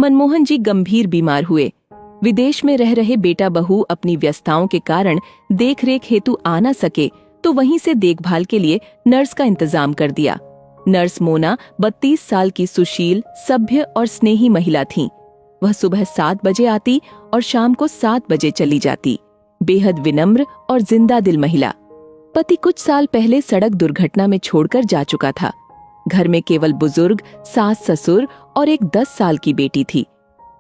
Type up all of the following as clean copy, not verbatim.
मनमोहन जी गंभीर बीमार हुए। विदेश में रह रहे बेटा बहू अपनी व्यस्तताओं के कारण देखरेख हेतु आ न सके, तो वहीं से देखभाल के लिए नर्स का इंतजाम कर दिया। नर्स मोना 32 साल की सुशील, सभ्य और स्नेही महिला थीं। वह सुबह 7 बजे आती और शाम को 7 बजे चली जाती। बेहद विनम्र और जिंदा दिल महिला। पति कुछ साल पहले सड़क दुर्घटना में छोड़कर जा चुका था। घर में केवल बुजुर्ग, सास ससुर और एक 10 साल की बेटी थी।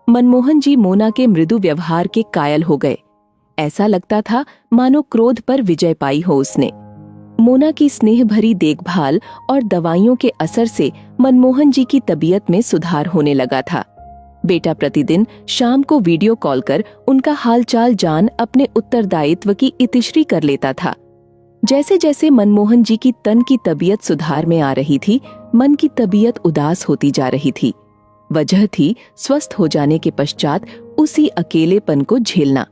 मनमोहन जी मोना के मृदु व्यवहार के कायल हो गए। ऐसा लगता था मानो क्रोध पर विजय पाई हो उसने। मोना की स्नेह भरी देखभाल और दवाइयों के असर से मनमोहन जी की तबीयत में सुधार होने लगा था। बेटा प्रतिदिन शाम को वीडियो कॉल कर उनका हालचाल जान अपने उत्तरदायित्व की इतिश्री कर लेता था। जैसे जैसे मनमोहन जी की तन की तबीयत सुधार में आ रही थी, मन की तबीयत उदास होती जा रही थी। वजह थी स्वस्थ हो जाने के पश्चात उसी अकेलेपन को झेलना।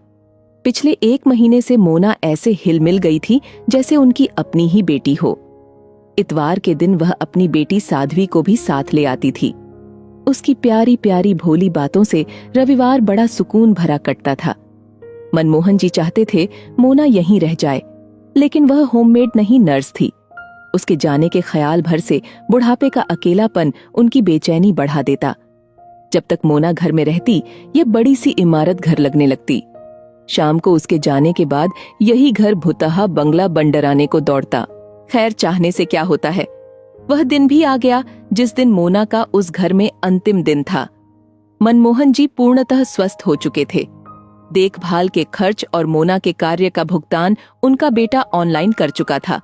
पिछले 1 महीने से मोना ऐसे हिलमिल गई थी जैसे उनकी अपनी ही बेटी हो। इतवार के दिन वह अपनी बेटी साध्वी को भी साथ ले आती थी। उसकी प्यारी प्यारी भोली बातों से रविवार बड़ा सुकून भरा कटता था। मनमोहन जी चाहते थे मोना यहीं रह जाए, लेकिन वह होममेड नहीं नर्स थी। उसके जाने के ख्याल भर से बुढ़ापे का अकेलापन उनकी बेचैनी बढ़ा देता। जब तक मोना घर में रहती, यह बड़ी सी इमारत घर लगने लगती। शाम को उसके जाने के बाद यही घर भुतहा बंगला बंडराने को दौड़ता। खैर, चाहने से क्या होता है। वह दिन भी आ गया जिस दिन मोना का उस घर में अंतिम दिन था। मनमोहन जी पूर्णतः स्वस्थ हो चुके थे। देखभाल के खर्च और मोना के कार्य का भुगतान उनका बेटा ऑनलाइन कर चुका था।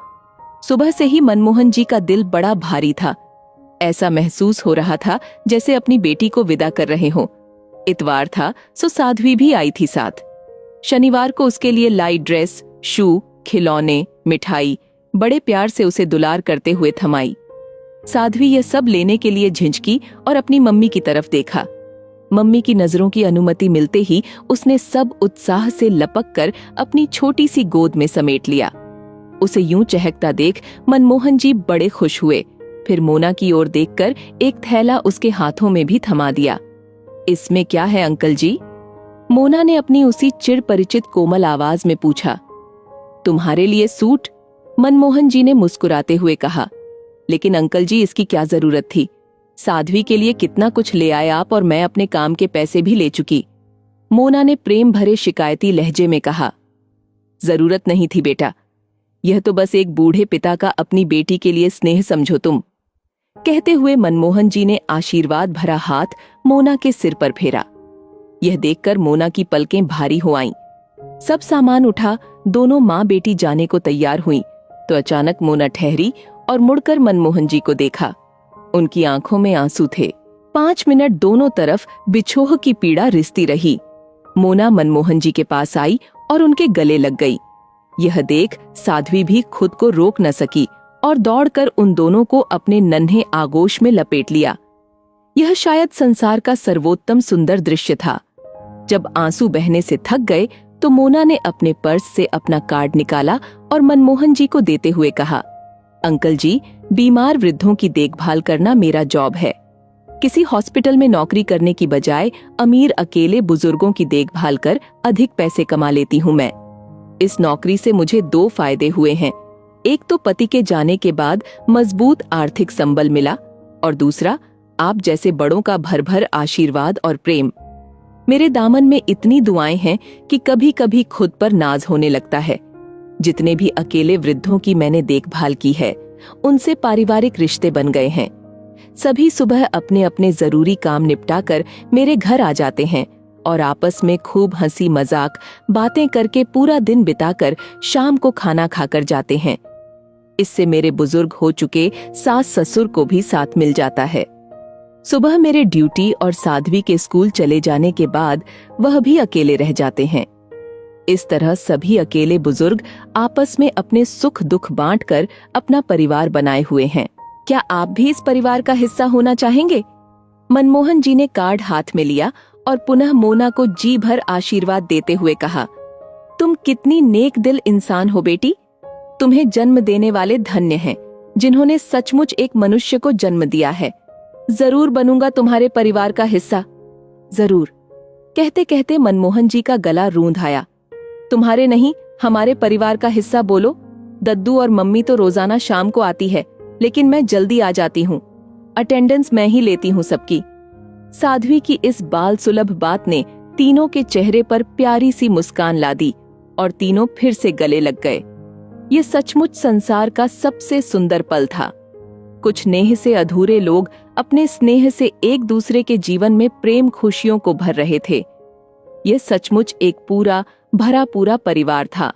सुबह से ही मनमोहन जी का दिल बड़ा भारी था। ऐसा महसूस हो रहा था जैसे अपनी बेटी को विदा कर रहे हों। इतवार था, सो साध्वी भी आई थी साथ। शनिवार को उसके लिए लाई ड्रेस, शू, खिलौने, मिठाई बड़े प्यार से उसे दुलार करते हुए थमाई। साध्वी यह सब लेने के लिए झिझकी और अपनी मम्मी की तरफ देखा। मम्मी की नजरों की अनुमति मिलते ही उसने सब उत्साह से लपक कर अपनी छोटी सी गोद में समेट लिया। उसे यूं चहकता देख मनमोहन जी बड़े खुश हुए। फिर मोना की ओर देखकर एक थैला उसके हाथों में भी थमा दिया। इसमें क्या है अंकल जी? मोना ने अपनी उसी चिर परिचित कोमल आवाज में पूछा। तुम्हारे लिए सूट, मनमोहन जी ने मुस्कुराते हुए कहा। लेकिन अंकल जी, इसकी क्या जरूरत थी? साध्वी के लिए कितना कुछ ले आए आप, और मैं अपने काम के पैसे भी ले चुकी। मोना ने प्रेम भरे शिकायती लहजे में कहा। जरूरत नहीं थी बेटा, यह तो बस एक बूढ़े पिता का अपनी बेटी के लिए स्नेह समझो तुम। कहते हुए मनमोहन जी ने आशीर्वाद भरा हाथ मोना के सिर पर फेरा। यह देखकर मोना की पलकें भारी हो आईं। सब सामान उठा, दोनों माँ बेटी जाने को तैयार हुईं, तो अचानक मोना ठहरी और मुड़कर मनमोहन जी को देखा। उनकी आंखों में आंसू थे। 5 मिनट दोनों तरफ बिछोह की पीड़ा रिसती रही। मोना मनमोहन जी के पास आई और उनके गले लग गई। यह देख साध्वी भी खुद को रोक न सकी और दौड़कर उन दोनों को अपने नन्हे आगोश में लपेट लिया। यह शायद संसार का सर्वोत्तम सुंदर दृश्य था। जब आंसू बहने से थक गए तो मोना ने अपने पर्स से अपना कार्ड निकाला और मनमोहन जी को देते हुए कहा, अंकल जी, बीमार वृद्धों की देखभाल करना मेरा जॉब है। किसी हॉस्पिटल में नौकरी करने की बजाय अमीर अकेले बुजुर्गों की देखभाल कर अधिक पैसे कमा लेती हूँ मैं। इस नौकरी से मुझे 2 फायदे हुए हैं। एक तो पति के जाने के बाद मजबूत आर्थिक संबल मिला, और दूसरा आप जैसे बड़ों का भर भर आशीर्वाद और प्रेम। मेरे दामन में इतनी दुआएं हैं कि कभी कभी खुद पर नाज होने लगता है। जितने भी अकेले वृद्धों की मैंने देखभाल की है, उनसे पारिवारिक रिश्ते बन गए हैं। सभी सुबह अपने अपने जरूरी काम निपटाकर मेरे घर आ जाते हैं और आपस में खूब हंसी मजाक बातें करके पूरा दिन बिताकर शाम को खाना खाकर जाते हैं। इससे मेरे बुजुर्ग हो चुके सास ससुर को भी साथ मिल जाता है। सुबह मेरे ड्यूटी और साध्वी के स्कूल चले जाने के बाद वह भी अकेले रह जाते हैं। इस तरह सभी अकेले बुजुर्ग आपस में अपने सुख दुख बांटकर अपना परिवार बनाए हुए हैं। क्या आप भी इस परिवार का हिस्सा होना चाहेंगे? मनमोहन जी ने कार्ड हाथ में लिया और पुनः मोना को जी भर आशीर्वाद देते हुए कहा, तुम कितनी नेक दिल इंसान हो बेटी। तुम्हें जन्म देने वाले धन्य हैं, जिन्होंने सचमुच एक मनुष्य को जन्म दिया है। जरूर बनूंगा तुम्हारे परिवार का हिस्सा। जरूर। कहते कहते मनमोहन जी का गला रूंध आया। तुम्हारे नहीं, हमारे परिवार का हिस्सा बोलो। दद्दू और मम्मी तो रोजाना शाम को आती है, लेकिन मैं जल्दी आ जाती हूँ। अटेंडेंस मैं ही लेती हूँ सबकी। साध्वी की इस बाल सुलभ बात ने तीनों के चेहरे पर प्यारी सी मुस्कान ला दी और तीनों फिर से गले लग गए। ये सचमुच संसार का सबसे सुंदर पल था। कुछ नेह से अधूरे लोग अपने स्नेह से एक दूसरे के जीवन में प्रेम खुशियों को भर रहे थे। ये सचमुच एक पूरा भरा पूरा परिवार था।